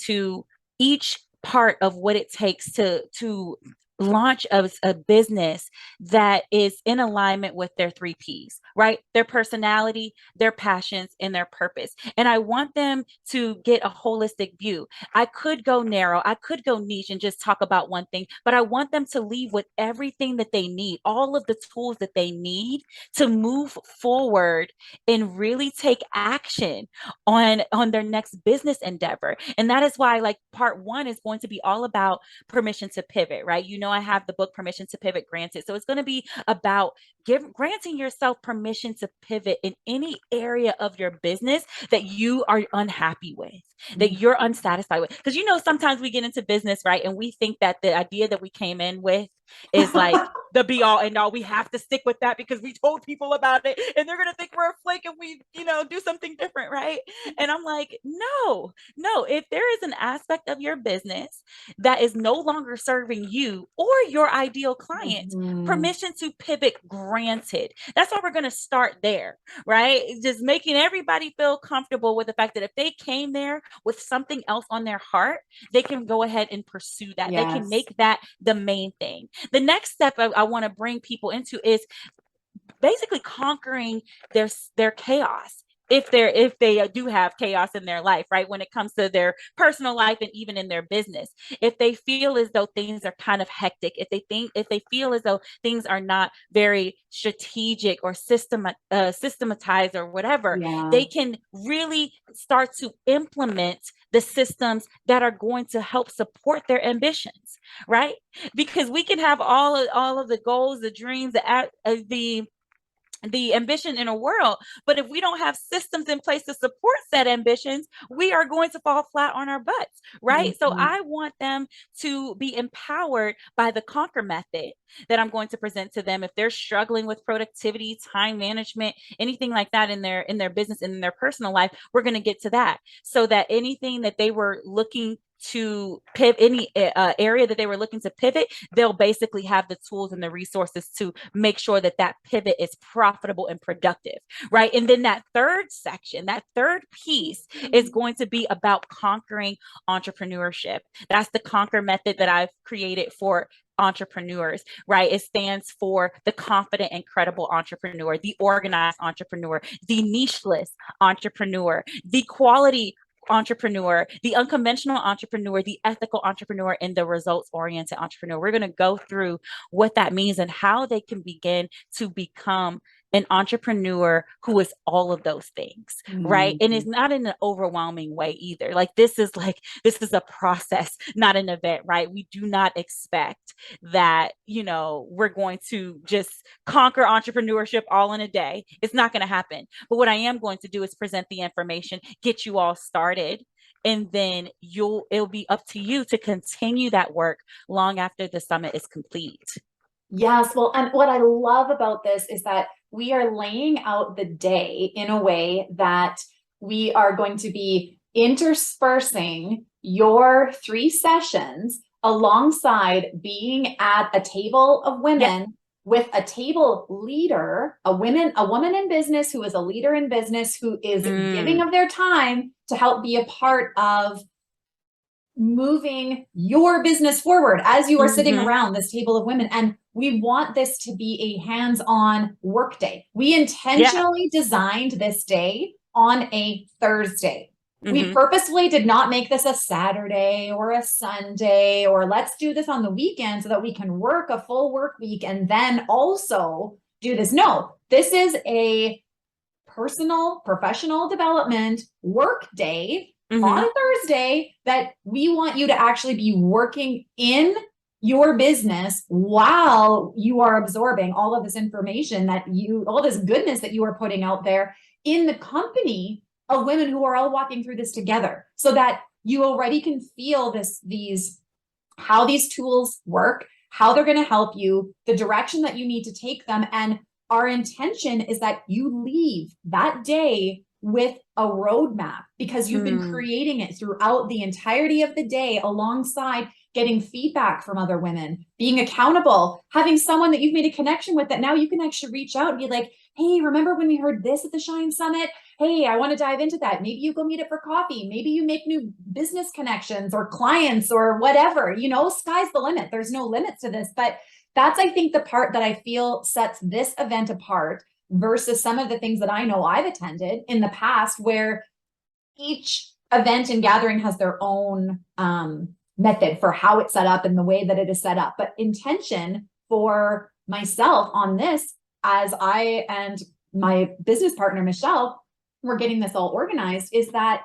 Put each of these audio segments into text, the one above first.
into each part of what it takes to launch a business that is in alignment with their three P's, right? Their personality, their passions, and their purpose. And I want them to get a holistic view. I could go narrow, I could go niche and just talk about one thing, but I want them to leave with everything that they need, all of the tools that they need to move forward and really take action on their next business endeavor. And that is why, like, part one is going to be all about permission to pivot, right? You know, I have the book Permission to Pivot Granted. So it's going to be about granting yourself permission to pivot in any area of your business that you are unhappy with, that you're unsatisfied with. Because, you know, sometimes we get into business, right? And we think that the idea that we came in with is like the be all and all. We have to stick with that because we told people about it and they're going to think we're a flake if we, you know, do something different, right? And I'm like, no, no. If there is an aspect of your business that is no longer serving you or your ideal client, Mhm. permission to pivot granted. That's why we're going to start there, right? Just making everybody feel comfortable with the fact that if they came there with something else on their heart, they can go ahead and pursue that. They can Yes. make that the main thing. The next step I want to bring people into is basically conquering their chaos, if they do have chaos in their life, right, when it comes to their personal life and even in their business. If they feel as though things are kind of hectic, if they feel as though things are not very strategic or systematized or whatever, Yeah. they can really start to implement the systems that are going to help support their ambitions, right? Because we can have all of the goals, the dreams, the ambition in a world, but if we don't have systems in place to support said ambitions, we are going to fall flat on our butts, right? So Mhm. I want them to be empowered by the conquer method that I'm going to present to them. If they're struggling with productivity, time management, anything like that in their business and in their personal life, we're going to get to that, so that anything that they were looking to pivot, any area that they were looking to pivot, they'll basically have the tools and the resources to make sure that that pivot is profitable and productive, right? And then that third section, that third piece is going to be about conquering entrepreneurship. That's the conquer method that I've created for entrepreneurs, right? It stands for the confident and credible entrepreneur, the organized entrepreneur, the nicheless entrepreneur, the quality entrepreneur, the unconventional entrepreneur, the ethical entrepreneur, and the results oriented entrepreneur. We're going to go through what that means and how they can begin to become an entrepreneur who is all of those things, right? And it's Mhm. not in an overwhelming way either. This is a process, not an event, right? We do not expect that, you know, we're going to just conquer entrepreneurship all in a day. It's not going to happen. But what I am going to do is present the information, get you all started, and then it'll be up to you to continue that work long after the summit is complete. Yes. Well, and what I love about this is that we are laying out the day in a way that we are going to be interspersing your three sessions alongside being at a table of Yep. women with a table leader, a woman in business who is a leader in business, who is giving Mm, of their time to help be a part of moving your business forward as you are sitting mm-hmm. around this table of women. And we want this to be a hands-on work day. We Yeah. intentionally designed this day on a Thursday. We Mm-hmm. purposefully did not make this a Saturday or a Sunday, or let's do this on the weekend so that we can work a full work week and then also do this. No, this is a personal, professional development work day on Mm-hmm. a Thursday that we want you to actually be working in your business while you are absorbing all of this information all this goodness that you are putting out there in the company of women who are all walking through this together, so that you already can feel how these tools work, how they're going to help you, the direction that you need to take them. And our intention is that you leave that day with a roadmap because you've been Mm, creating it throughout the entirety of the day alongside getting feedback from other women, being accountable, having someone that you've made a connection with that now you can actually reach out and be like, hey, remember when we heard this at the Shine Summit? Hey, I want to dive into that. Maybe you go meet it for coffee. Maybe you make new business connections or clients or whatever, sky's the limit. There's no limits to this, but that's, I think, the part that I feel sets this event apart versus some of the things that I know I've attended in the past, where each event and gathering has their own method for how it's set up and the way that it is set up. But intention for myself on this, as I and my business partner, Michelle, we're getting this all organized, is that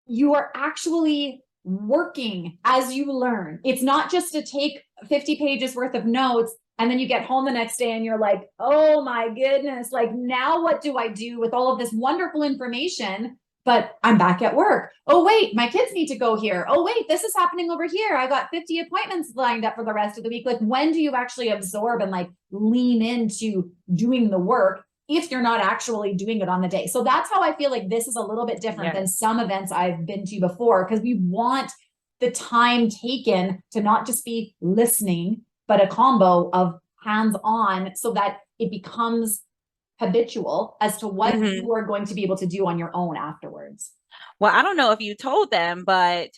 you are actually working as you learn. It's not just to take 50 pages worth of notes and then you get home the next day and you're like, oh my goodness, like now what do I do with all of this wonderful information? But I'm back at work. Oh, wait, my kids need to go here. Oh, wait, this is happening over here. I got 50 appointments lined up for the rest of the week. Like, when do you actually absorb and like lean into doing the work if you're not actually doing it on the day? So that's how I feel like this is a little bit different than some events I've been to before, because we want the time taken to not just be listening, but a combo of hands-on so that it becomes habitual as to what you are going to be able to do on your own afterwards. Well, I don't know if you told them, but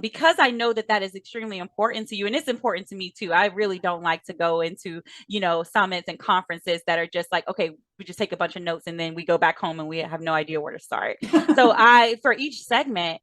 because I know that that is extremely important to you, and it's important to me too. I really don't like to go into, summits and conferences that are just like, okay, we just take a bunch of notes and then we go back home and we have no idea where to start. So for each segment,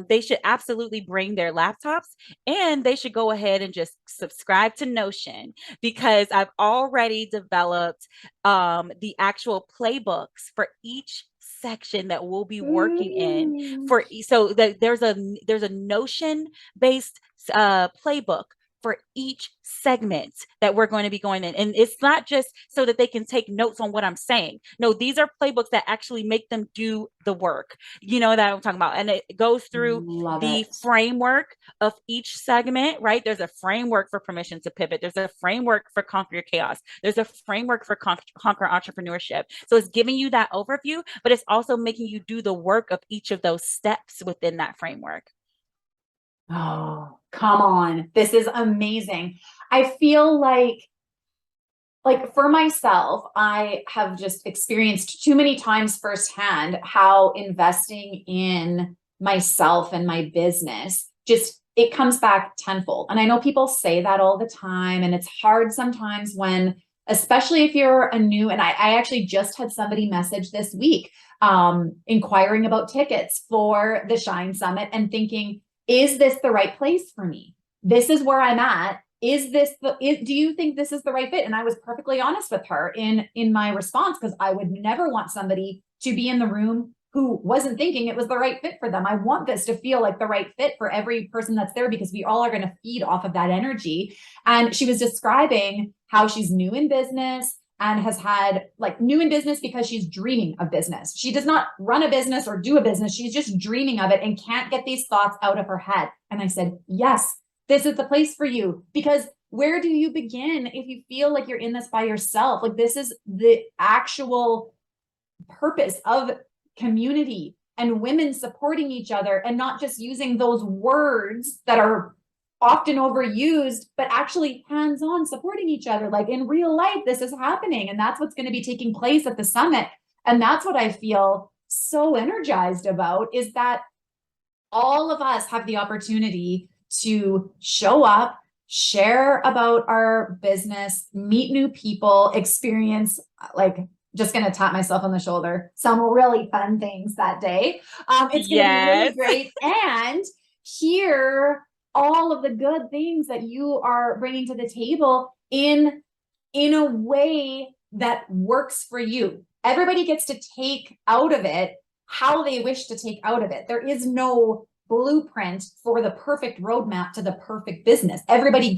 they should absolutely bring their laptops and they should go ahead and just subscribe to Notion, because I've already developed the actual playbooks for each section that we'll be working in so that there's a Notion based playbook for each segment that we're going to be going in. And it's not just so that they can take notes on what I'm saying. No, these are playbooks that actually make them do the work, that I'm talking about. And it goes through the framework of each segment, right? There's a framework for permission to pivot. There's a framework for conquer your chaos. There's a framework for conquer entrepreneurship. So it's giving you that overview, but it's also making you do the work of each of those steps within that framework. Oh, come on. This is amazing. I feel like for myself, I have just experienced too many times firsthand how investing in myself and my business, it comes back tenfold. And I know people say that all the time, and it's hard sometimes when, especially if you're a new, and I actually just had somebody message this week, inquiring about tickets for the Shine Summit and thinking, is this the right place for me? This is where I'm at. Do you think this is the right fit? And I was perfectly honest with her in my response, because I would never want somebody to be in the room who wasn't thinking it was the right fit for them. I want this to feel like the right fit for every person that's there, because we all are going to feed off of that energy. And she was describing how she's new in business and has had new in business because she's dreaming of business. She does not run a business or do a business. She's just dreaming of it and can't get these thoughts out of her head. And I said, yes, this is the place for you, because where do you begin if you feel like you're in this by yourself? This is the actual purpose of community and women supporting each other, and not just using those words that are often overused, but actually hands-on supporting each other. In real life, this is happening. And that's what's going to be taking place at the summit. And that's what I feel so energized about, is that all of us have the opportunity to show up, share about our business, meet new people, experience, just going to tap myself on the shoulder, some really fun things that day. It's going to be really great. And hear all of the good things that you are bringing to the table in a way that works for you. Everybody gets to take out of it how they wish to take out of it. There is no blueprint for the perfect roadmap to the perfect business. Everybody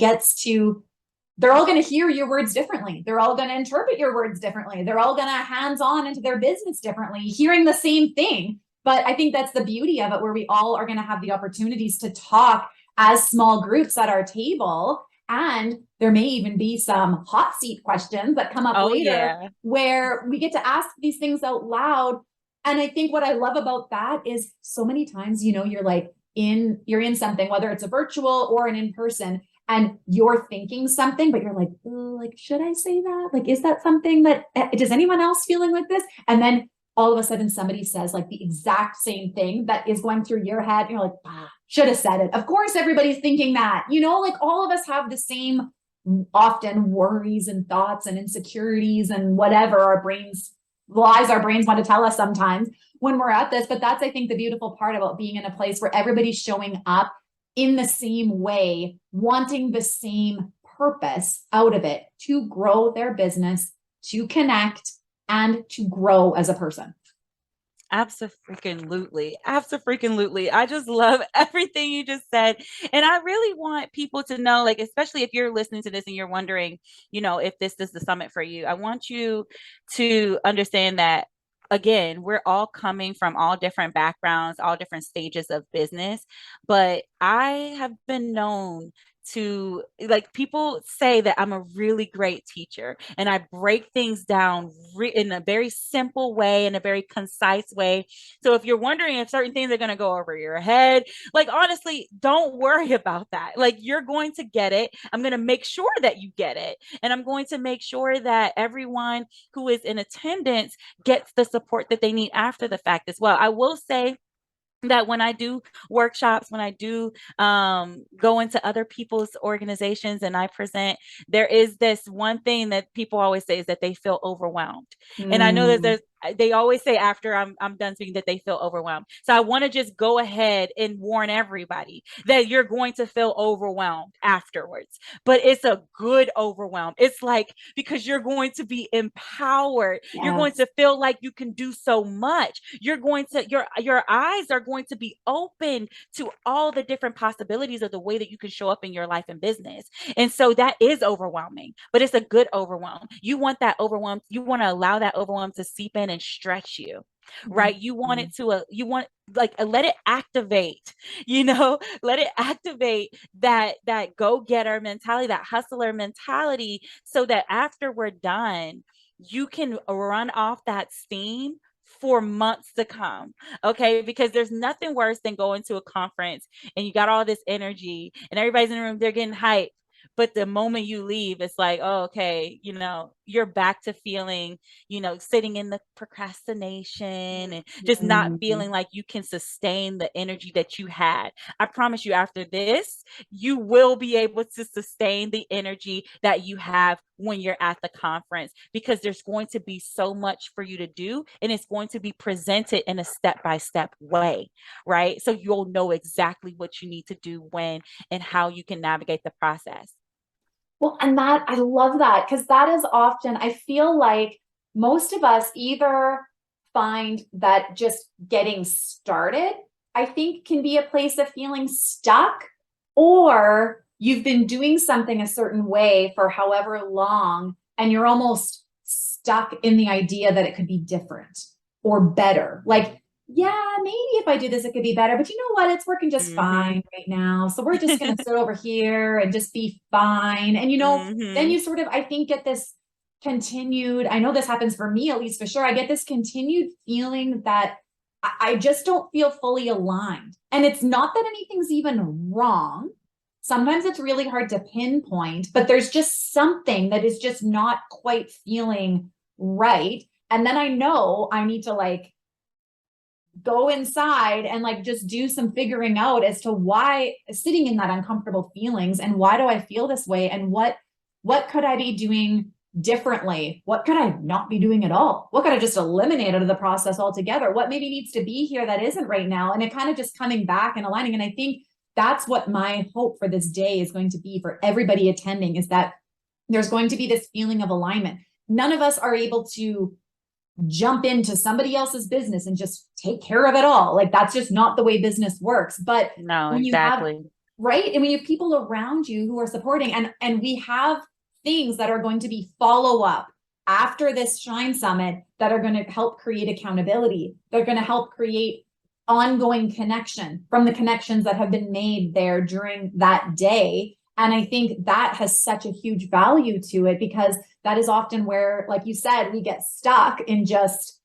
they're all going to hear your words differently. They're all going to interpret your words differently. They're all going to hands-on into their business differently, hearing the same thing. But I think that's the beauty of it, where we all are going to have the opportunities to talk as small groups at our table. And there may even be some hot seat questions that come up later, where we get to ask these things out loud. And I think what I love about that is so many times, you're like, you're in something, whether it's a virtual or an in-person, and you're thinking something, but you're like, oh, like, should I say that? Like, is that something that, does anyone else feeling like this? And then all of a sudden somebody says like the exact same thing that is going through your head. And you're like, ah, should have said it. Of course, everybody's thinking that, like all of us have the same often worries and thoughts and insecurities and whatever lies our brains want to tell us sometimes when we're at this. But that's, I think, the beautiful part about being in a place where everybody's showing up in the same way, wanting the same purpose out of it to grow their business, to connect, and to grow as a person. Absolutely. Absolutely. I just love everything you just said. And I really want people to know, like, especially if you're listening to this and you're wondering, if this is the summit for you, I want you to understand that, again, we're all coming from all different backgrounds, all different stages of business. But I have been known to, like, people say that I'm a really great teacher and I break things down in a very simple way, in a very concise way. So if you're wondering if certain things are going to go over your head, like, honestly, don't worry about that. Like, you're going to get it. I'm going to make sure that you get it. And I'm going to make sure that everyone who is in attendance gets the support that they need after the fact as well. I will say that when I do workshops, when I do go into other people's organizations and I present, there is this one thing that people always say is that they feel overwhelmed. And I know that they always say after I'm done speaking that they feel overwhelmed. So I want to just go ahead and warn everybody that you're going to feel overwhelmed afterwards, but it's a good overwhelm. It's like, because you're going to be empowered. You're going Yes. to feel like you can do so much. You're going to, your eyes are going to be open to all the different possibilities of the way that you can show up in your life and business. And so that is overwhelming, but it's a good overwhelm. You want that overwhelm. You want to allow that overwhelm to seep in and stretch you, right? You want it to, let it activate, let it activate that go-getter mentality, that hustler mentality, so that after we're done, you can run off that steam for months to come. Okay. Because there's nothing worse than going to a conference and you got all this energy and everybody's in the room, they're getting hyped. But the moment you leave, it's like, oh, okay, you're back to feeling, sitting in the procrastination and just not feeling like you can sustain the energy that you had. I promise you, after this, you will be able to sustain the energy that you have when you're at the conference, because there's going to be so much for you to do and it's going to be presented in a step-by-step way, right? So you'll know exactly what you need to do when and how you can navigate the process. Well, and that, I love that, because that is often, I feel like most of us either find that just getting started, I think, can be a place of feeling stuck, or you've been doing something a certain way for however long, and you're almost stuck in the idea that it could be different or better. Like, yeah, maybe if I do this, it could be better, but you know what? It's working just Mm-hmm. fine right now. So we're just going to sit over here and just be fine. And, then Mm-hmm. you sort of, I think, get this continued, I know this happens for me, at least for sure. I get this continued feeling that I just don't feel fully aligned. And it's not that anything's even wrong. Sometimes it's really hard to pinpoint, but there's just something that is just not quite feeling right. And then I know I need to go inside and just do some figuring out as to why, sitting in that uncomfortable feelings, and why do I feel this way, and what could I be doing differently? What could I not be doing at all? What could I just eliminate out of the process altogether? What maybe needs to be here that isn't right now? And it kind of just coming back and aligning. And I think that's what my hope for this day is going to be for everybody attending, is that there's going to be this feeling of alignment. None of us are able to jump into somebody else's business and just take care of it all. Like, that's just not the way business works. But No, when you have, exactly. right, and when you have people around you who are supporting, and we have things that are going to be follow up after this Shine Summit that are going to help create accountability. They're going to help create ongoing connection from the connections that have been made there during that day. And I think that has such a huge value to it, because that is often where, like you said, we get stuck in just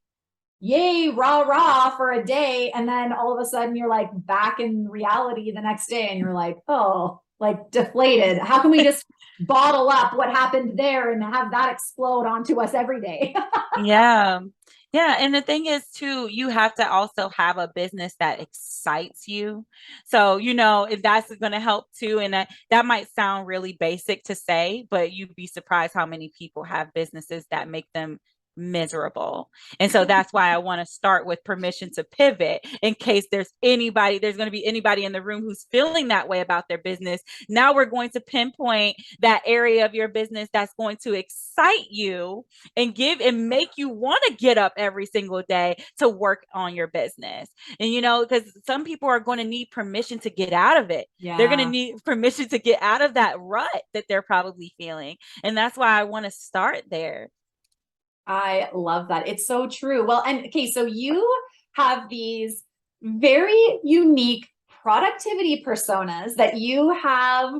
yay, rah, rah for a day. And then all of a sudden you're like back in reality the next day and you're like, oh, like deflated. How can we just bottle up what happened there and have that explode onto us every day? Yeah. Yeah. And the thing is, too, you have to also have a business that excites you. So, if that's going to help too, and that might sound really basic to say, but you'd be surprised how many people have businesses that make them miserable. And so that's why I want to start with permission to pivot in case there's going to be anybody in the room who's feeling that way about their business. Now we're going to pinpoint that area of your business that's going to excite you and give and make you want to get up every single day to work on your business. And because some people are going to need permission to get out of it. They're going to Yeah. need permission to get out of that rut that they're probably feeling. And that's why I want to start there. I love that. It's so true. Well, and okay, so you have these very unique productivity personas that you have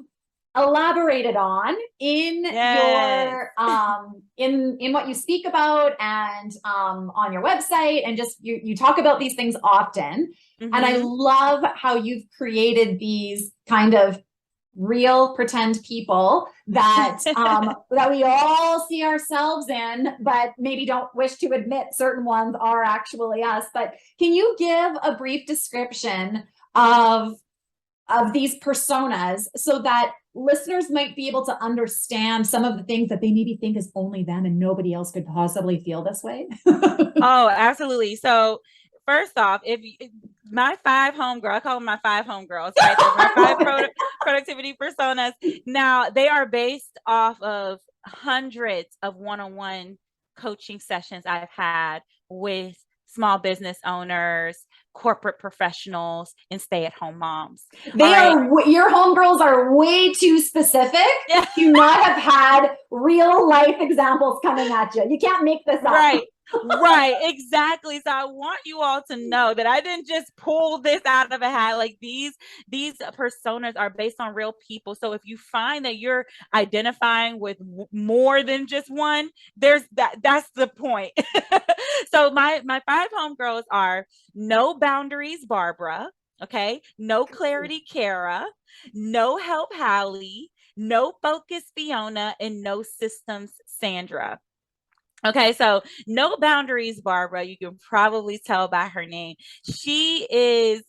elaborated on in Yes. your in what you speak about and on your website, and just you talk about these things often. And I Mm-hmm. love how you've created these kind of real pretend people that that we all see ourselves in, but maybe don't wish to admit certain ones are actually us. But can you give a brief description of these personas so that listeners might be able to understand some of the things that they maybe think is only them and nobody else could possibly feel this way? Oh, absolutely. So first off, my five homegirl, I call them my five homegirls, right? They're my five productivity personas. Now they are based off of hundreds of one-on-one coaching sessions I've had with small business owners, corporate professionals, and stay-at-home moms. All They right. are, your homegirls are way too specific Yeah. to not have had real life examples coming at you. You can't make this up. Right. Right, exactly. So I want you all to know that I didn't just pull this out of a hat. Like these personas are based on real people. So if you find that you're identifying with more than just one, that's the point. So my five homegirls are no boundaries, Barbara. Okay, no clarity, Kara. No help, Hallie. No focus, Fiona, and no systems, Sandra. Okay, so no boundaries, Barbara. You can probably tell by her name. She is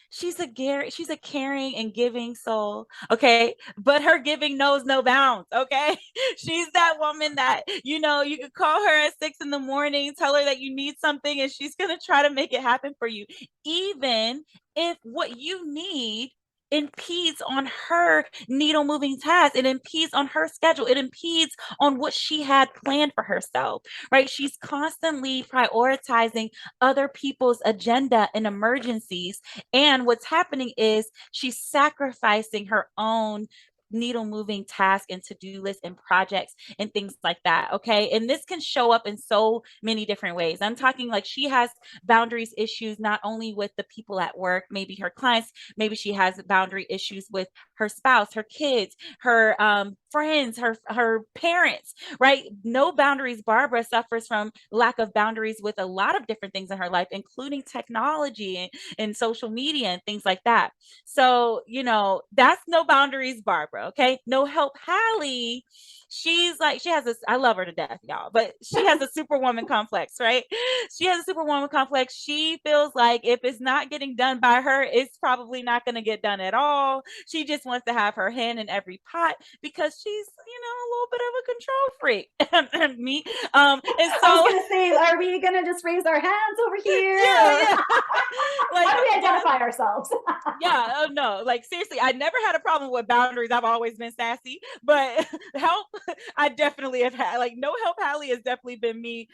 she's a caring and giving soul. Okay, but her giving knows no bounds. Okay, she's that woman that you could call her at 6 in the morning, tell her that you need something, and she's gonna try to make it happen for you, even if what you need impedes on her needle moving task. It impedes on her schedule. It impedes on what she had planned for herself, right? She's constantly prioritizing other people's agenda and emergencies. And what's happening is she's sacrificing her own needle moving tasks and to-do lists and projects and things like that. Okay, and this can show up in so many different ways. I'm talking like she has boundaries issues not only with the people at work, maybe her clients, maybe she has boundary issues with her spouse, her kids, her friends, her parents, right? No boundaries, Barbara suffers from lack of boundaries with a lot of different things in her life, including technology and social media and things like that. So, that's no boundaries, Barbara. Okay. No help, Hallie. She's like, I love her to death, y'all, but she has a superwoman complex, right? She has a superwoman complex. She feels like if it's not getting done by her, it's probably not going to get done at all. She just wants to have her hand in every pot because she's, a little bit of a control freak. Me. And I was so, gonna say, are we gonna just raise our hands over here? yeah, Or yeah. Like, how do we yeah, identify ourselves? yeah, oh no, like seriously, I never had a problem with boundaries. I've always been sassy, but help, I definitely have had. Like, no help, Hallie has definitely been me,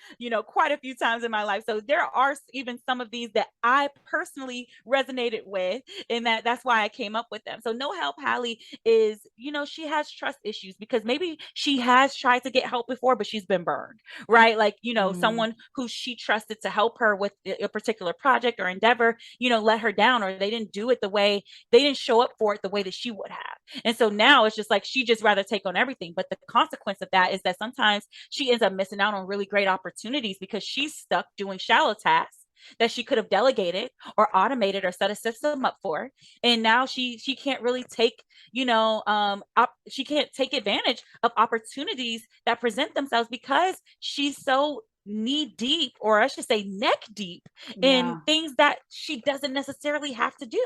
quite a few times in my life. So there are even some of these that I personally resonated with, and that's why I came up with them. So no help, Hallie is, she has trust issues because maybe she has tried to get help before, but she's been burned, right? Like, Mm. someone who she trusted to help her with a particular project or endeavor, let her down, or they didn't do it they didn't show up for it the way that she would have. And so now it's just like she just rather take on everything, but the consequence of that is that sometimes she ends up missing out on really great opportunities because she's stuck doing shallow tasks that she could have delegated or automated or set a system up for, and now she can't really take, she can't take advantage of opportunities that present themselves because she's so knee deep, or I should say neck deep, in Yeah. things that she doesn't necessarily have to do,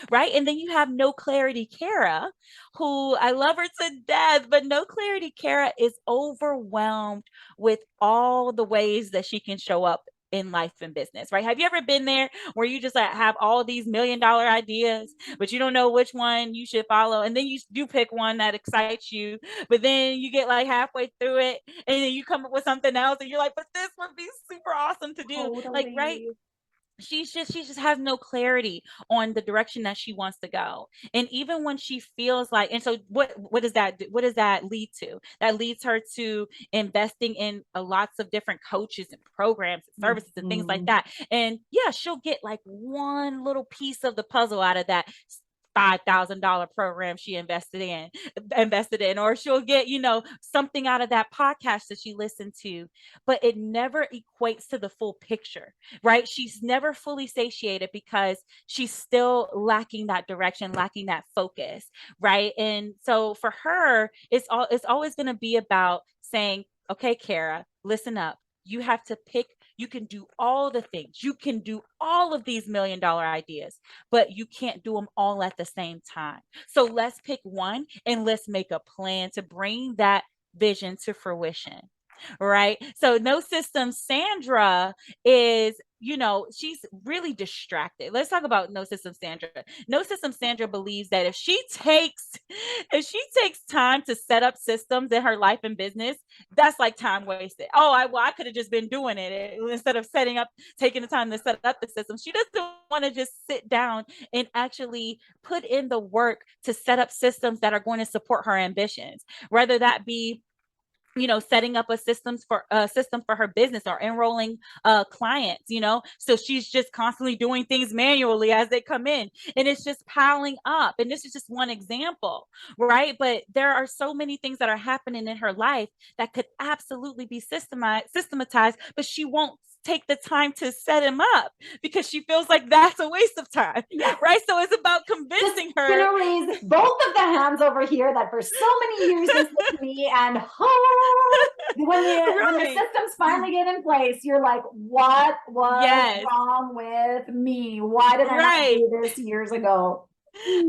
right? And then you have no clarity Kierra, who I love her to death, but no clarity Kierra is overwhelmed with all the ways that she can show up in life and business, right? Have you ever been there where you just like have all these $1 million ideas, but you don't know which one you should follow, and then you do pick one that excites you, but then you get like halfway through it, and then you come up with something else, and you're like, but this would be super awesome to do, like, right? Totally. She just has no clarity on the direction that she wants to go. And even when she feels like, and so what does that do? What does that lead to? That leads her to investing in lots of different coaches and programs and services and things like Mhm. that. And yeah, she'll get like one little piece of the puzzle out of that $5,000 program she invested in, or she'll get, something out of that podcast that she listened to, but it never equates to the full picture, right? She's never fully satiated because she's still lacking that direction, lacking that focus, right? And so for her, it's always going to be about saying, okay, Kierra, listen up. You have to pick. You can do all the things. You can do all of these $1 million ideas, but you can't do them all at the same time. So let's pick one and let's make a plan to bring that vision to fruition. Right. So no system Sandra is, she's really distracted. Let's talk about no system Sandra. No system Sandra believes that if she takes time to set up systems in her life and business, that's like time wasted. Oh, I could have just been doing it instead of taking the time to set up the system. She doesn't want to just sit down and actually put in the work to set up systems that are going to support her ambitions, whether that be, setting up a system for her business, or enrolling clients, so she's just constantly doing things manually as they come in, and it's just piling up. And this is just one example, right? But there are so many things that are happening in her life that could absolutely be systematized, but she won't take the time to set him up because she feels like that's a waste of time. Yeah. Right? So it's about Just convincing her. gonna raise both of the hands over here that for so many years this was me, and when the Right. systems finally get in place, you're like, what was Yes. wrong with me? Why did I not Right. do this years ago?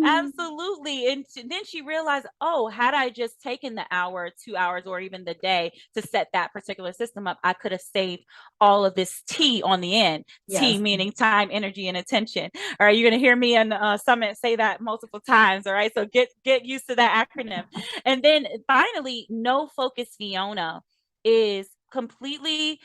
Absolutely. And then she realized, oh, had I just taken the hour, 2 hours, or even the day to set that particular system up, I could have saved all of this T on the end. T Yes. meaning time, energy, and attention. All right, you're going to hear me in Summit say that multiple times. All right, so get used to that acronym. And then finally, no focus Fiona is completely,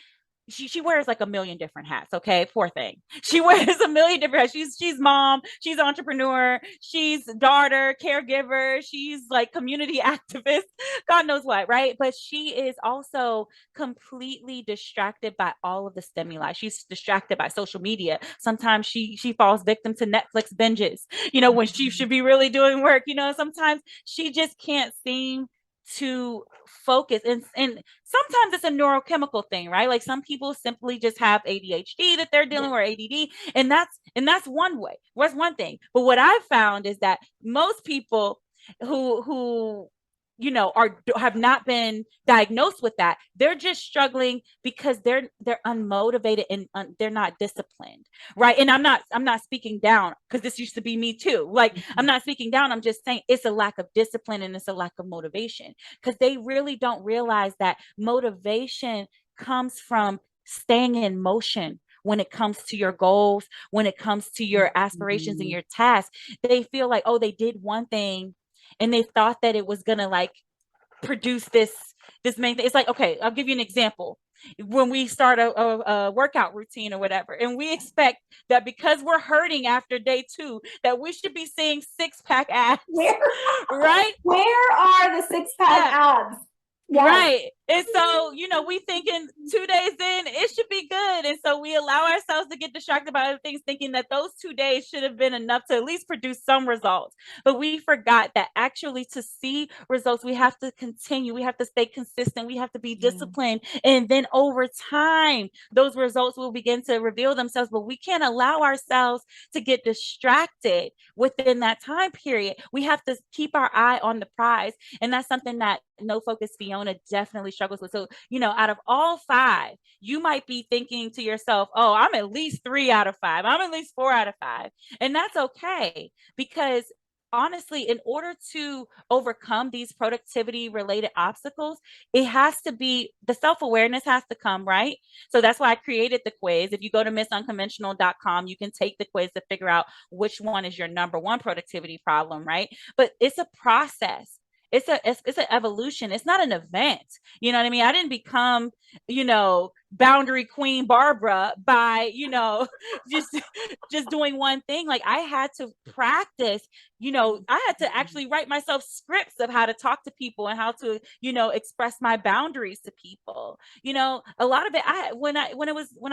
she wears like a million different hats. Okay, poor thing. She wears a million different hats. She's mom, she's entrepreneur, she's daughter, caregiver, she's like community activist, God knows what, right? But she is also completely distracted by all of the stimuli. She's distracted by social media. Sometimes she falls victim to Netflix binges, when she should be really doing work. Sometimes she just can't seem to focus, and sometimes it's a neurochemical thing, right? Like some people simply just have ADHD that they're dealing Yeah. with, or ADD, and that's one way. What's one thing? But what I've found is that most people who are have not been diagnosed with that, they're just struggling because they're unmotivated and they're not disciplined, right? And I'm not speaking down, because this used to be me too. Like, I'm not speaking down, I'm just saying it's a lack of discipline and it's a lack of motivation, because they really don't realize that motivation comes from staying in motion. When it comes to your goals, when it comes to your aspirations and Mhm. your tasks, they feel like, oh, they did one thing and they thought that it was gonna like produce this main thing. It's like, okay, I'll give you an example. When we start a workout routine or whatever, and we expect that because we're hurting after day two, that we should be seeing six-pack abs, Where right? where are the six-pack Yeah, abs? Yes. right. And so, we thinking 2 days in, it should be good. And so we allow ourselves to get distracted by other things, thinking that those 2 days should have been enough to at least produce some results. But we forgot that actually to see results, we have to continue. We have to stay consistent. We have to be Yeah. disciplined. And then over time, those results will begin to reveal themselves. But we can't allow ourselves to get distracted within that time period. We have to keep our eye on the prize. And that's something that No Focus Fiona definitely struggles with. So, out of all five, you might be thinking to yourself, oh, I'm at least 3 out of 5. I'm at least 4 out of 5. And that's okay, because honestly, in order to overcome these productivity related obstacles, it has to be the self awareness has to come, right? So that's why I created the quiz. If you go to missunconventional.com, you can take the quiz to figure out which one is your number one productivity problem, right? But it's a process. It's an evolution. It's not an event. You know what I mean? I didn't become, boundary queen Barbara by, just just doing one thing. Like, I had to practice. I had to actually write myself scripts of how to talk to people and how to, express my boundaries to people. A lot of it, when I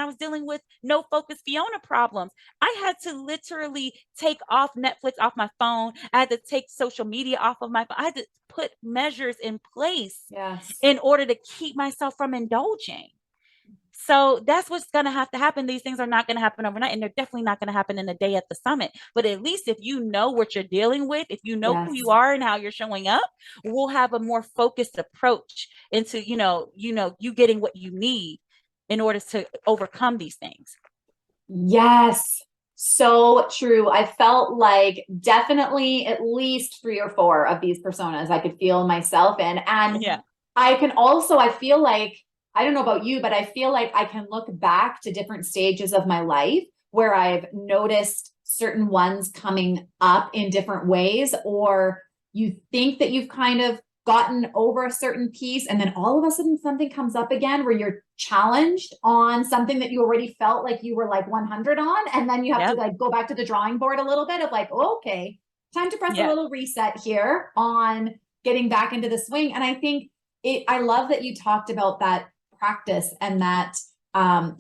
was dealing with No Focus Fiona problems, I had to literally take off Netflix off my phone. I had to take social media off of my phone. I had to put measures in place Yes. in order to keep myself from indulging. So that's what's going to have to happen. These things are not going to happen overnight, and they're definitely not going to happen in a day at the summit. But at least if you know what you're dealing with, if you know who Yes. you are and how you're showing up, we'll have a more focused approach into, you getting what you need in order to overcome these things. Yes. So true. I felt like definitely at least 3 or 4 of these personas I could feel myself in. And Yeah. I feel like, I don't know about you, but I feel like I can look back to different stages of my life where I've noticed certain ones coming up in different ways, or you think that you've kind of gotten over a certain piece, and then all of a sudden something comes up again where you're challenged on something that you already felt like you were like 100 on, and then you have to Yep. like go back to the drawing board a little bit of like, okay, time to press a Yeah. little reset here on getting back into the swing. And I think I love that you talked about that practice and that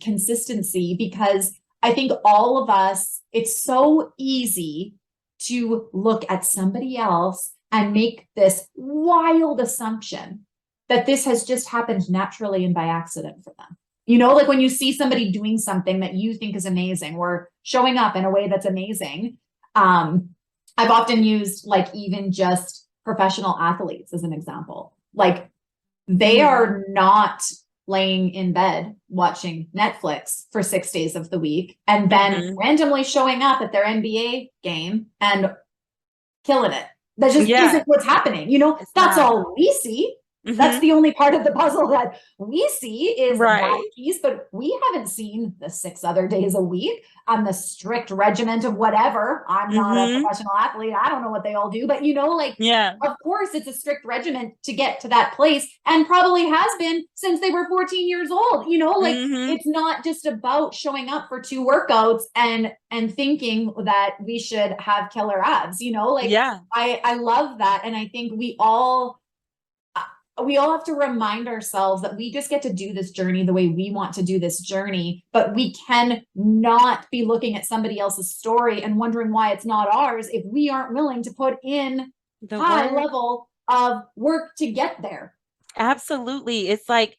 consistency, because I think all of us, it's so easy to look at somebody else and make this wild assumption that this has just happened naturally and by accident for them. Like when you see somebody doing something that you think is amazing or showing up in a way that's amazing. I've often used like even just professional athletes as an example. Like they are not laying in bed watching Netflix for 6 days of the week and then randomly showing up at their NBA game and killing it. That just Yeah. isn't what's happening. It's That's not. all we see. That's Mm-hmm. the only part of the puzzle that we see is that Right. piece, but we haven't seen the 6 other days a week on the strict regiment of whatever. I'm not a Mm-hmm. professional athlete. I don't know what they all do, but like, Yeah. of course it's a strict regiment to get to that place, and probably has been since they were 14 years old. Like Mm-hmm. it's not just about showing up for 2 workouts and thinking that we should have killer abs. Like Yeah. I love that, and I think we all have to remind ourselves that we just get to do this journey the way we want to do this journey, but we can not be looking at somebody else's story and wondering why it's not ours if we aren't willing to put in The high work. level of work to get there. Absolutely. It's like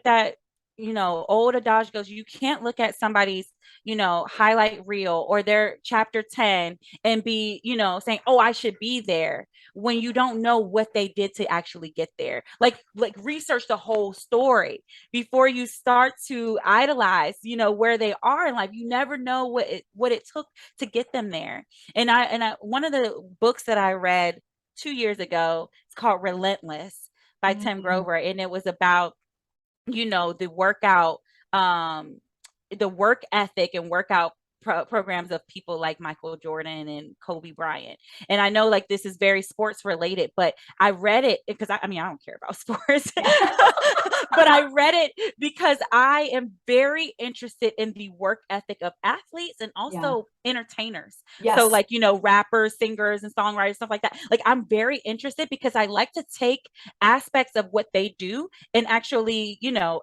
that, old adage goes, you can't look at somebody's, highlight reel or their chapter 10 and be, saying, "Oh, I should be there," when you don't know what they did to actually get there. Like research the whole story before you start to idolize, where they are in life. You never know what it took to get them there. And I one of the books that I read 2 years ago, it's called Relentless by Tim Mm, Grover, and it was about, the workout, the work ethic and workout programs of people like Michael Jordan and Kobe Bryant. And I know like this is very sports related, but I read it because I mean, I don't care about sports, yeah. but I read it because I am very interested in the work ethic of athletes and Yeah. also entertainers. So Yes. like, rappers, singers and songwriters, stuff like that. Like I'm very interested because I like to take aspects of what they do and actually,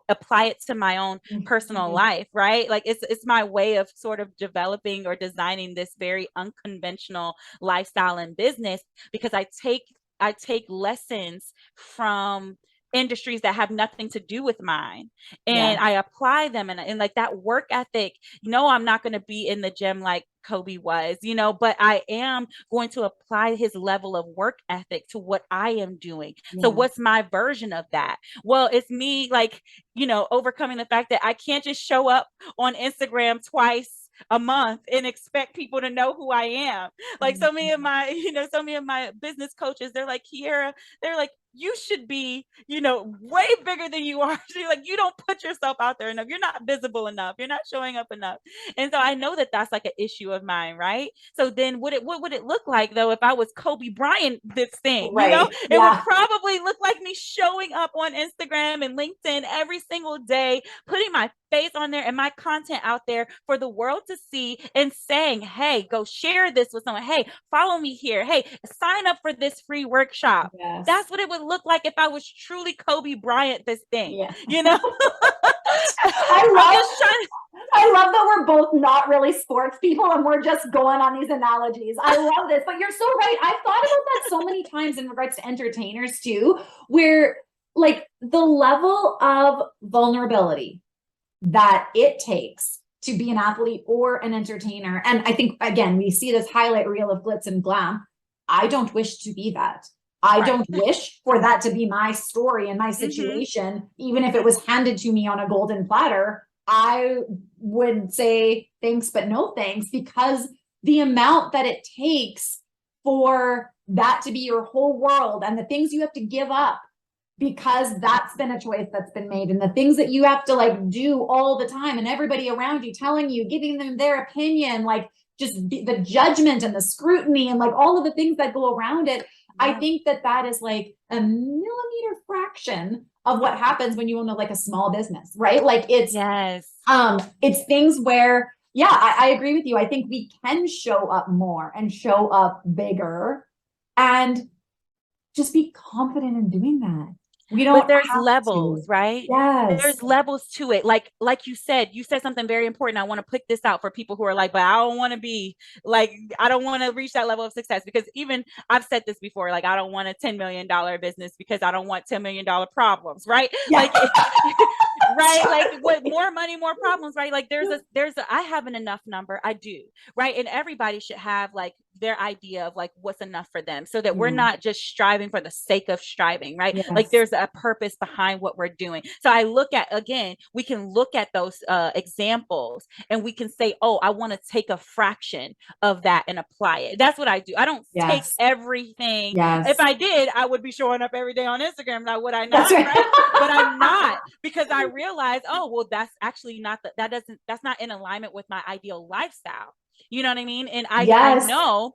apply it to my own personal Mhm. life, right? Like it's my way of sort of developing or designing this very unconventional lifestyle and business because I take lessons from industries that have nothing to do with mine Yeah. and I apply them and like that work ethic. I'm not going to be in the gym like Kobe was, but I am going to apply his level of work ethic to what I am doing. So Yeah. what's my version of that? Well, it's me like, overcoming the fact that I can't just show up on Instagram twice a month and expect people to know who I am. Like so many of Mhm. my, so many of my business coaches, they're like, Kierra, they're like, you should be, way bigger than you are. You're like, you don't put yourself out there enough. You're not visible enough. You're not showing up enough. And so I know that that's like an issue of mine, right? So then what would it look like though if I was Kobe Bryant this thing, Right. It would Yeah. probably look like me showing up on Instagram and LinkedIn every single day, putting my face on there and my content out there for the world to see and saying, hey, go share this with someone. Hey, follow me here. Hey, sign up for this free workshop. Yes. That's what it would look like if I was truly Kobe Bryant this thing, Yeah. you know? I I'm love just trying. I love that we're both not really sports people and we're just going on these analogies. I love this, but you're so right. I've thought about that so many times in regards to entertainers too, where like the level of vulnerability that it takes to be an athlete or an entertainer. And I think, again, we see this highlight reel of glitz and glam. I don't wish to be that. I Right. don't wish for that to be my story and my Mm-hmm. situation. Even if it was handed to me on a golden platter, I would say thanks, but no thanks, because the amount that it takes for that to be your whole world and the things you have to give up because that's been a choice that's been made and the things that you have to like do all the time and everybody around you telling you, giving them their opinion, like just the judgment and the scrutiny and like all of the things that go around it. I Yeah. think that that is like a millimeter fraction of what happens when you own like a small business, right? Like Yes. it's things where, yeah, I agree with you. I think we can show up more and show up bigger and just be confident in doing that. We But don't there's have levels, to. right? Yes. There's levels to it. Like you said something very important. I want to put this out for people who are like, but I don't want to be like, I don't want to reach that level of success because even I've said this before, like, I don't want a $10 million business because I don't want $10 million problems, right? Yeah. Like, right? Like, what more money, more problems, right? Like, I have an enough number. I do, right? And everybody should have like their idea of like what's enough for them so that we're Yeah. not just striving for the sake of striving, right? Like Yes. there's a purpose behind what we're doing. So we can look at those examples and we can say, oh, I want to take a fraction of that and apply it. That's what I do. I don't take Yes. everything. If Yes. I did, I would be showing up every day on Instagram. Now, would I That's not? right. Right? But I'm not because I realize, oh, well, that's actually not that's not in alignment with my ideal lifestyle. You know what I mean? And I Yes. know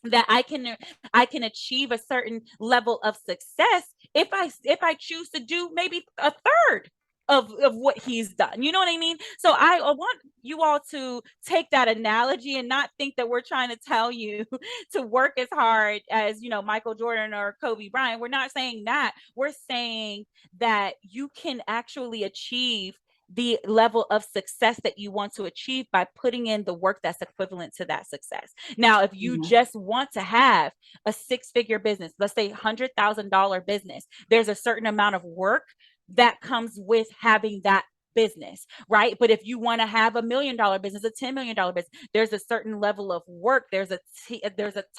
that I can achieve a certain level of success if I choose to do maybe a third of what he's done. You know what I mean? So I want you all to take that analogy and not think that we're trying to tell you to work as hard as, Michael Jordan or Kobe Bryant. We're not saying that. We're saying that you can actually achieve the level of success that you want to achieve by putting in the work that's equivalent to that success. Now, if you Yeah. just want to have a six-figure business, let's say $100,000 business, there's a certain amount of work that comes with having that business, right? But if you want to have $1 million business, a $10 million business, there's a certain level of work. There's a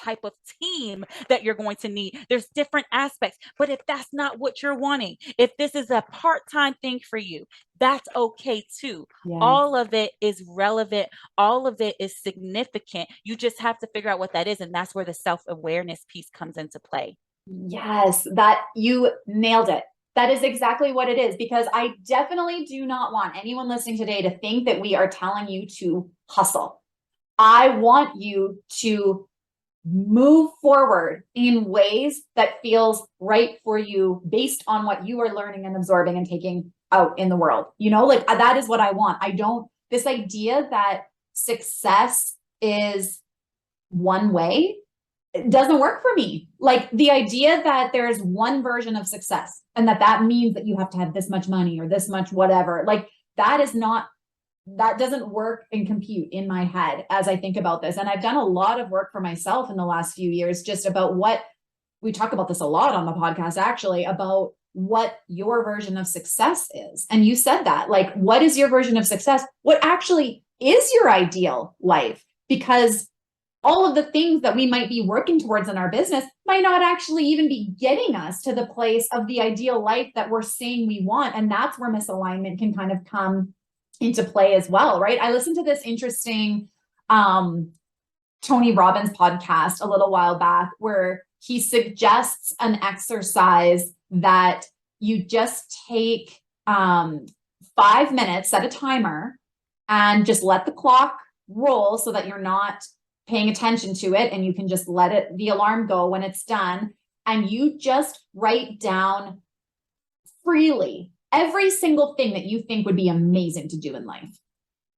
type of team that you're going to need. There's different aspects. But if that's not what you're wanting, if this is a part-time thing for you, that's okay too. Yes. All of it is relevant. All of it is significant. You just have to figure out what that is. And that's where the self-awareness piece comes into play. Yes, that you nailed it. That is exactly what it is, because I definitely do not want anyone listening today to think that we are telling you to hustle. I want you to move forward in ways that feels right for you based on what you are learning and absorbing and taking out in the world. You know, like that is what I want. I don't, this idea that success is one way, it doesn't work for me. Like the idea that there's one version of success and that means that you have to have this much money or this much whatever, like that is not, that doesn't work and compute in my head as I think about this. And I've done a lot of work for myself in the last few years, just about what we talk about this a lot on the podcast, actually, about what your version of success is. And you said that, like, what is your version of success? What actually is your ideal life? Because all of the things that we might be working towards in our business might not actually even be getting us to the place of the ideal life that we're saying we want. And that's where misalignment can kind of come into play as well, right? I listened to this interesting Tony Robbins podcast a little while back where he suggests an exercise that you just take 5 minutes, set a timer, and just let the clock roll so that you're not paying attention to it, and you can just let it, the alarm go when it's done. And you just write down freely every single thing that you think would be amazing to do in life.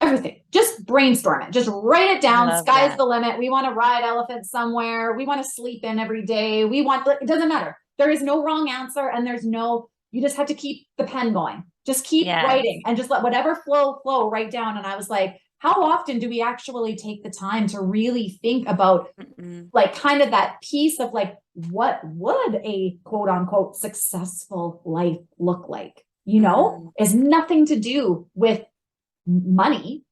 Everything. Just brainstorm it. Just write it down. Love Sky's that. the limit. We want to ride elephants somewhere. We want to sleep in every day. We want, it doesn't matter. There is no wrong answer. And there's no, you just have to keep the pen going. Just keep Yes. writing and just let whatever flow, write down. And I was like, how often do we actually take the time to really think about like kind of that piece of like, what would a quote unquote successful life look like? You know, is nothing to do with money,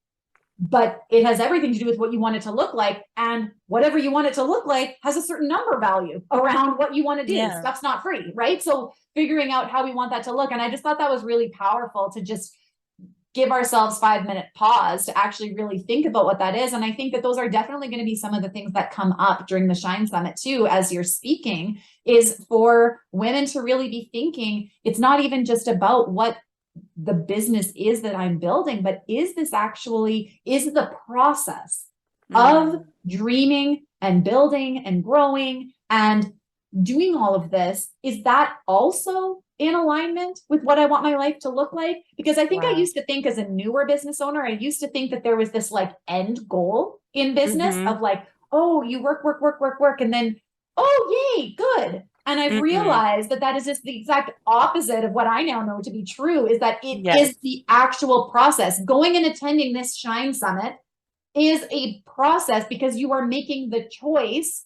but it has everything to do with what you want it to look like. And whatever you want it to look like has a certain number value around what you want to do. Yeah. Stuff's not free, right? So figuring out how we want that to look. And I just thought that was really powerful to just give ourselves 5-minute pause to actually really think about what that is. And I think that those are definitely going to be some of the things that come up during the Shine Summit too, as you're speaking, is for women to really be thinking, it's not even just about what the business is that I'm building, but is this actually, is the process of dreaming and building and growing and doing all of this, is that also in alignment with what I want my life to look like? Because I think I used to think as a newer business owner, I used to think that there was this like end goal in business of like, oh, you work. And then, oh, yay, good. And I've realized that that is just the exact opposite of what I now know to be true, is that it is the actual process. Going and attending this Shine Summit is a process because you are making the choice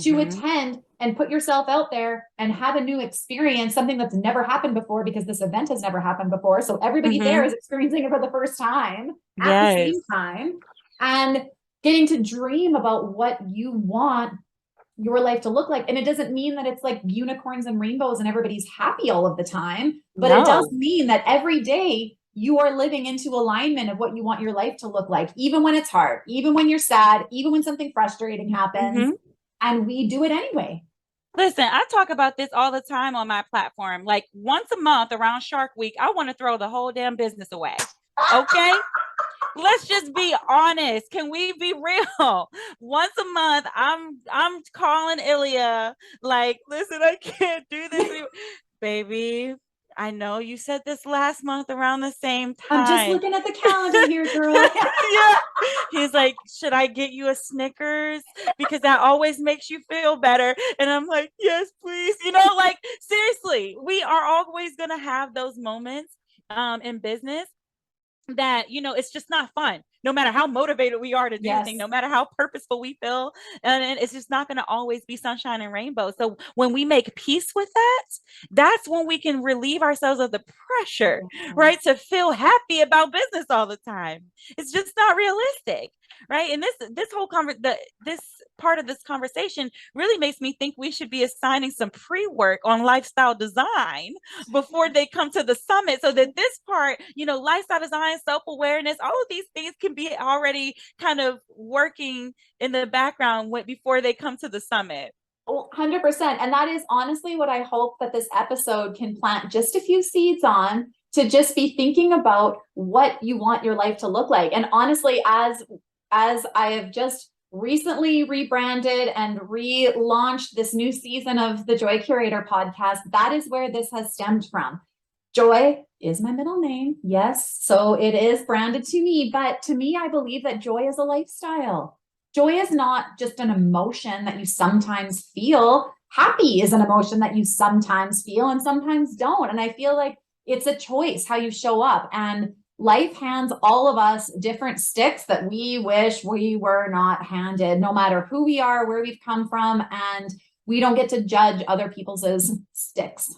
to attend and put yourself out there and have a new experience, something that's never happened before, because this event has never happened before. So everybody there is experiencing it for the first time at the same time, and getting to dream about what you want your life to look like. And it doesn't mean that it's like unicorns and rainbows and everybody's happy all of the time, but it does mean that every day you are living into alignment of what you want your life to look like, even when it's hard, even when you're sad, even when something frustrating happens. And we do it anyway. Listen, I talk about this all the time on my platform. Like once a month around Shark Week, I want to throw the whole damn business away. Okay? Let's just be honest. Can we be real? Once a month, I'm calling Ilya like, listen, I can't do this. Baby, I know you said this last month around the same time. I'm just looking at the calendar here, girl. Yeah. He's like, should I get you a Snickers? Because that always makes you feel better. And I'm like, yes, please. You know, like seriously, we are always going to have those moments in business that, you know, it's just not fun, no matter how motivated we are to do things, no matter how purposeful we feel. And it's just not going to always be sunshine and rainbows. So when we make peace with that, that's when we can relieve ourselves of the pressure, right? To feel happy about business all the time. It's just not realistic. Right. And this whole this part of this conversation really makes me think we should be assigning some pre-work on lifestyle design before they come to the summit, so that this part, you know, lifestyle design, self-awareness, all of these things can be already kind of working in the background before they come to the summit. 100%. And that is honestly what I hope that this episode can plant just a few seeds on, to just be thinking about what you want your life to look like. And honestly, as I have just recently rebranded and relaunched this new season of the Joy Curator podcast, that is where this has stemmed from. Joy is my middle name. Yes. So it is branded to me. But to me, I believe that joy is a lifestyle. Joy is not just an emotion that you sometimes feel. Happy is an emotion that you sometimes feel and sometimes don't. And I feel like it's a choice how you show up. And life hands all of us different sticks that we wish we were not handed, no matter who we are, where we've come from. And we don't get to judge other people's sticks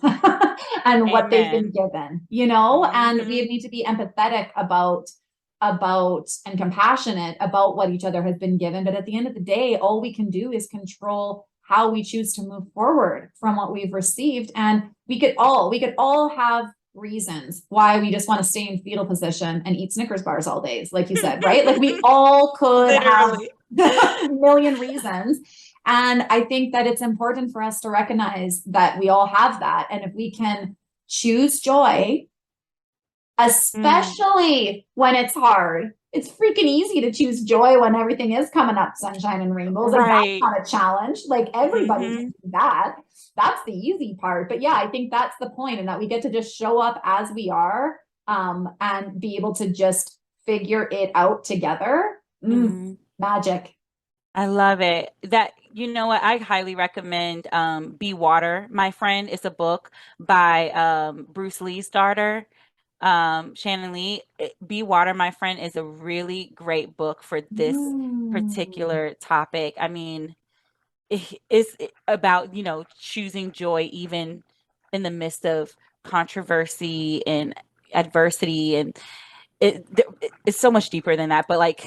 and what they've been Amen. given, you know, and we Mm-hmm. need to be empathetic about and compassionate about what each other has been given. But at the end of the day, all we can do is control how we choose to move forward from what we've received. And we could all have reasons why we just want to stay in fetal position and eat Snickers bars all days, like you said, right? Like we all could have Literally. a million reasons. And I think that it's important for us to recognize that we all have that. And if we can choose joy, Mm, especially when it's hard, it's freaking easy to choose joy when everything is coming up sunshine and rainbows. Like that's right. not a challenge. Like everybody can Mm-hmm. do that. That's the easy part. But yeah, I think that's the point, and that we get to just show up as we are, and be able to just figure it out together. Mm-hmm. Magic. I love it. That, you know what, I highly recommend Be Water, My Friend. It's a book by Bruce Lee's daughter, Shannon Lee. Be Water, My Friend is a really great book for this Mm. particular topic. I mean, it's about, choosing joy even in the midst of controversy and adversity, and it's so much deeper than that, but like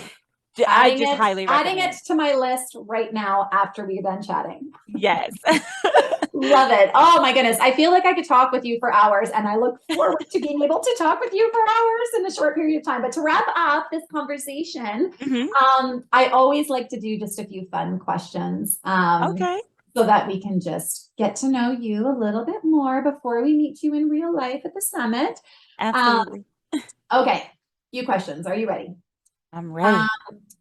I Adding just it, highly adding it recommend. to my list right now after we're done chatting. Yes. Love it. Oh my goodness. I feel like I could talk with you for hours, and I look forward to being able to talk with you for hours in a short period of time. But to wrap up this conversation, Hmm. I always like to do just a few fun questions, Okay. so that we can just get to know you a little bit more before we meet you in real life at the summit. Um, Absolutely. okay, few questions. Are you ready? I'm Um, ready.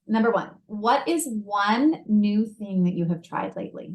Number one, what is one new thing that you have tried lately?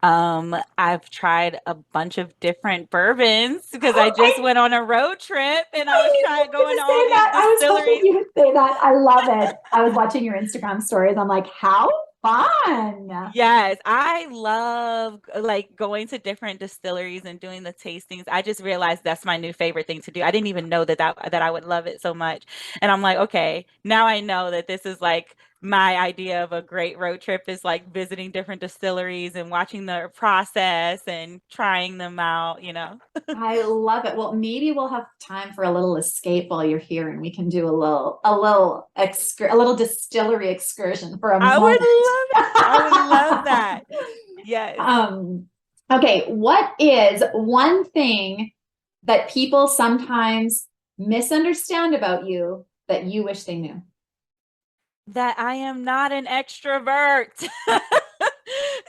I've tried a bunch of different bourbons because I just I went on a road trip and I I was knew you trying were going going to to all say these that. I was hoping distilleries. you would say that. I love it. I was watching your Instagram stories. I'm like, how fun. Yes, I love like going to different distilleries and doing the tastings. I just realized that's my new favorite thing to do. I didn't even know that I would love it so much. And I'm like, okay, now I know that this is like my idea of a great road trip is like visiting different distilleries and watching their process and trying them out. I love it. Well, maybe we'll have time for a little escape while you're here, and we can do a little distillery excursion for a I would moment. love it. I would love that. Yes. um, okay, what is one thing that people sometimes misunderstand about you that you wish they knew? That I am not an extrovert.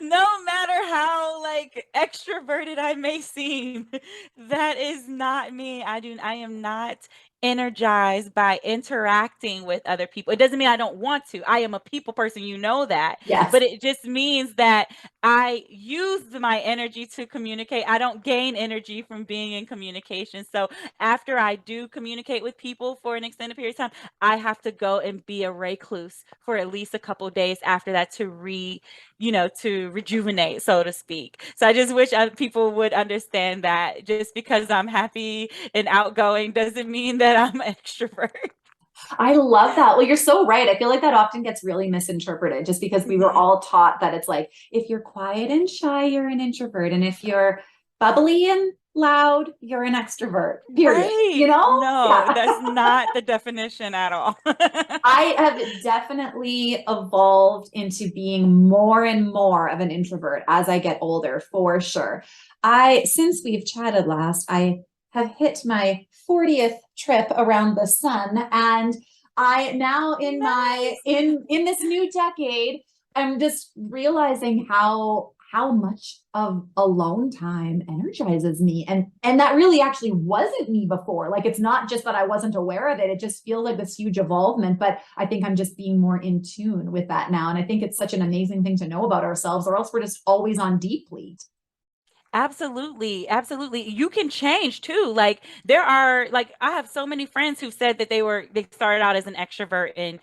No matter how like extroverted I may seem, that is not me. I am not energized by interacting with other people. It doesn't mean I don't want to. I am a people person, you know that. Yes. But it just means that I use my energy to communicate. I don't gain energy from being in communication. So after I do communicate with people for an extended period of time, I have to go and be a recluse for at least a couple days after that to rejuvenate, so to speak. So I just wish people would understand that just because I'm happy and outgoing doesn't mean that I'm an extrovert. I love that. Well, you're so right. I feel like that often gets really misinterpreted just because we were Mhm. all taught that it's like, if you're quiet and shy, you're an introvert. And if you're bubbly and loud, you're an extrovert, period. You Right. know? No, Yeah. that's not the definition at all. I have definitely evolved into being more and more of an introvert as I get older, for sure. Since we've chatted last, I have hit my 40th trip around the sun, and I now in my Nice. in this new decade, I'm just realizing how much of alone time energizes me. And that really actually wasn't me before. Like, it's not just that I wasn't aware of it. It just feels like this huge evolvement, but I think I'm just being more in tune with that now. And I think it's such an amazing thing to know about ourselves, or else we're just always on deplete. Absolutely, absolutely. You can change too. Like there are like I have so many friends who said that they started out as an extrovert and,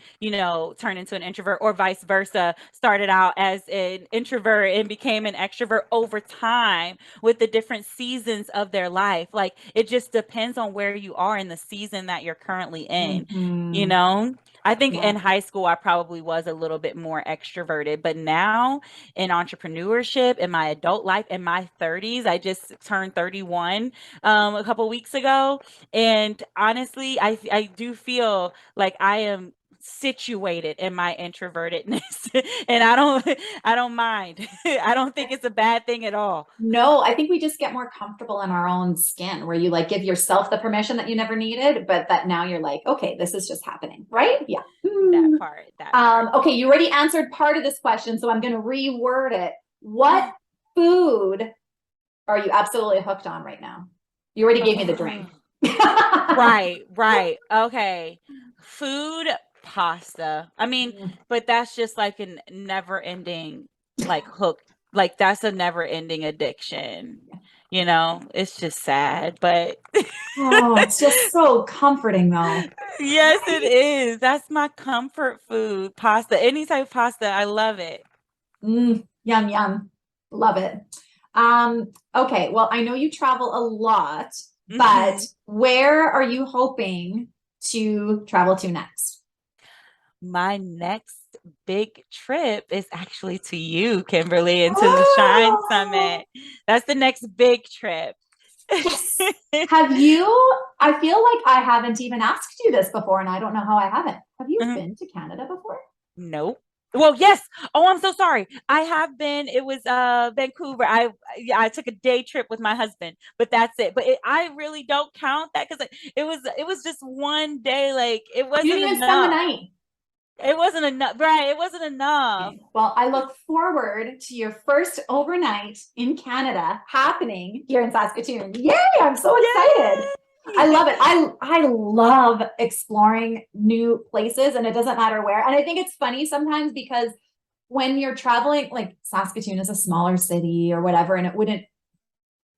turned into an introvert, or vice versa, started out as an introvert and became an extrovert over time with the different seasons of their life. Like it just depends on where you are in the season that you're currently in, you Mm-hmm. know? I think Yeah. in high school I probably was a little bit more extroverted, but now in entrepreneurship in my adult life in my 30s. I just turned 31 a couple weeks ago. And honestly, I do feel like I am situated in my introvertedness and I don't mind. I don't think it's a bad thing at all. No, I think we just get more comfortable in our own skin, where you like give yourself the permission that you never needed, but that now you're like, okay, this is just happening, right? Yeah. That part. Okay, you already answered part of this question, so I'm going to reword it. What food are you absolutely hooked on right now? You already gave me the drink. Oh, right. Okay. Food, pasta. I mean, but that's just like a never ending, like hook. Like that's a never ending addiction. It's just sad, but Oh, it's just so comforting though. yes, it is. That's my comfort food. Pasta. Any type of pasta. I love it. Yum, yum. Love it. Okay, well, I know you travel a lot, but Mhm. where are you hoping to travel to next? My next big trip is actually to you, Kimberly, and to the Shine Oh, Summit. That's the next big trip. yes. Have you? I feel like I haven't even asked you this before, and I don't know how I haven't. Have you Mhm. been to Canada before? Nope. Well, yes. Oh, I'm so sorry. I have been. It was Vancouver. Yeah, I took a day trip with my husband, but that's it. But I really don't count that because it was just one day. Like it You wasn't didn't even spend the enough. night. It wasn't enough. Right. It wasn't enough. Okay. Well, I look forward to your first overnight in Canada happening here in Saskatoon. Yay! I'm so excited. I Yay! love it. I love exploring new places, and it doesn't matter where. And I think it's funny sometimes because when you're traveling, like Saskatoon is a smaller city or whatever, and it wouldn't,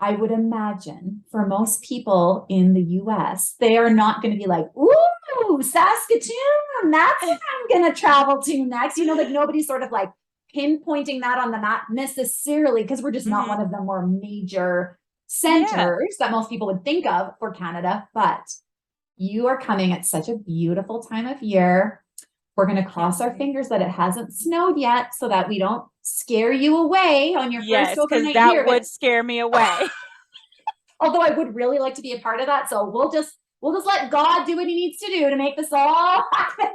I would imagine for most people in the US, they are not going to be like, ooh, Saskatoon, that's where I'm going to travel to next. Like nobody's sort of like pinpointing that on the map necessarily, because we're just not one Mhm. of the more major Yeah. centers that most people would think of for Canada. But you are coming at such a beautiful time of year. We're going I to can't cross our wait. fingers that it hasn't snowed yet so that we don't scare you away on your first Yes, because overnight that here. But would scare me away. although I would really like to be a part of that. So we'll just let God do what he needs to do to make this all happen.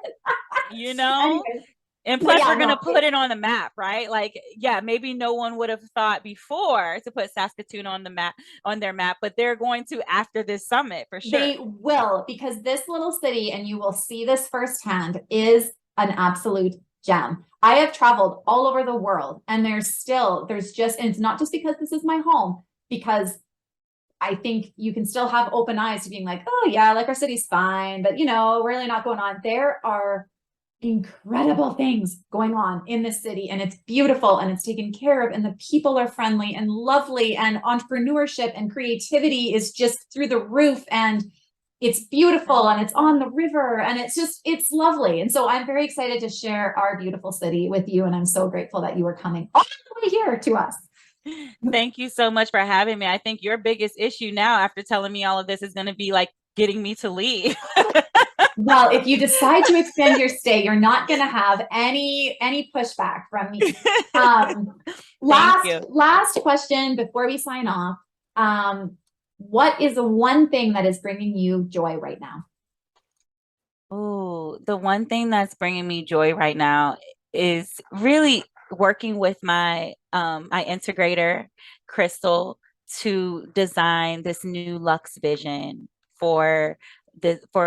You know? Anyway, And but plus, yeah, we're going to no, put it on the map, right? Like, yeah, maybe no one would have thought before to put Saskatoon on the map, on their map, but they're going to after this summit for sure. they will, because this little city, and you will see this firsthand, is an absolute gem. I have traveled all over the world, and and it's not just because this is my home, because I think you can still have open eyes to being like, oh yeah, like our city's fine, but really not going on. There are incredible things going on in this city, and it's beautiful, and it's taken care of, and the people are friendly and lovely, and entrepreneurship and creativity is just through the roof, and it's beautiful, and it's on the river, and it's lovely. And so I'm very excited to share our beautiful city with you, and I'm so grateful that you are coming all the way here to us. Thank you so much for having me. I think your biggest issue now, after telling me all of this, is going to be like getting me to leave. Well, if you decide to extend your stay, you're not going to have any pushback from me. Um, Thank last you. last question before we sign off. What is the one thing that is bringing you joy right now? Oh, the one thing that's bringing me joy right now is really working with my integrator, Crystal, to design this new Lux vision for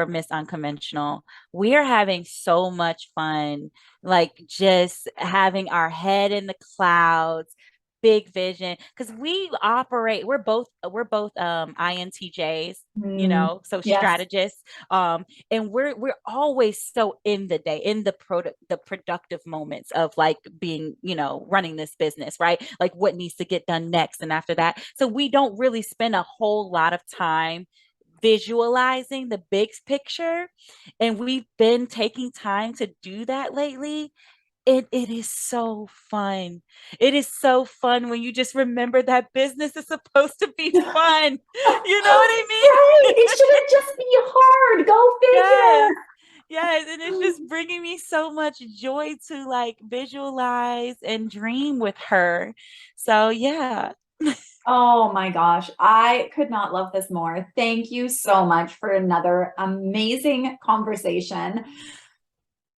Miss Unconventional. We are having so much fun, like just having our head in the clouds, big vision because we're both INTJs, Mm, so yes. strategists. And we're always so in the day, in the productive moments of like being, running this business, right? Like what needs to get done next and after that. So we don't really spend a whole lot of time visualizing the big picture. And we've been taking time to do that lately. It is so fun. It is so fun when you just remember that business is supposed to be fun. You know what I Right. mean? It shouldn't just be hard. Go Yes. figure. Yes, and it's just bringing me so much joy to like visualize and dream with her. So, yeah. Oh my gosh, I could not love this more. Thank you so much for another amazing conversation.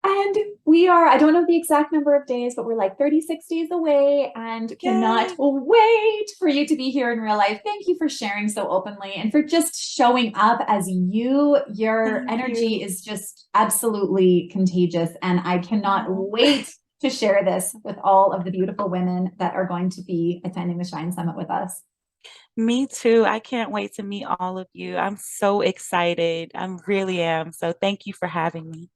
And we are, I don't know the exact number of days, but we're like 36 days away and cannot Yay. wait for you to be here in real life. Thank you for sharing so openly and for just showing up as you. Your Thank energy you. is just absolutely contagious. And I cannot Oh, wait to share this with all of the beautiful women that are going to be attending the Shine Summit with us. me too. I can't wait to meet all of you. I'm so excited. I really am. So, thank you for having me.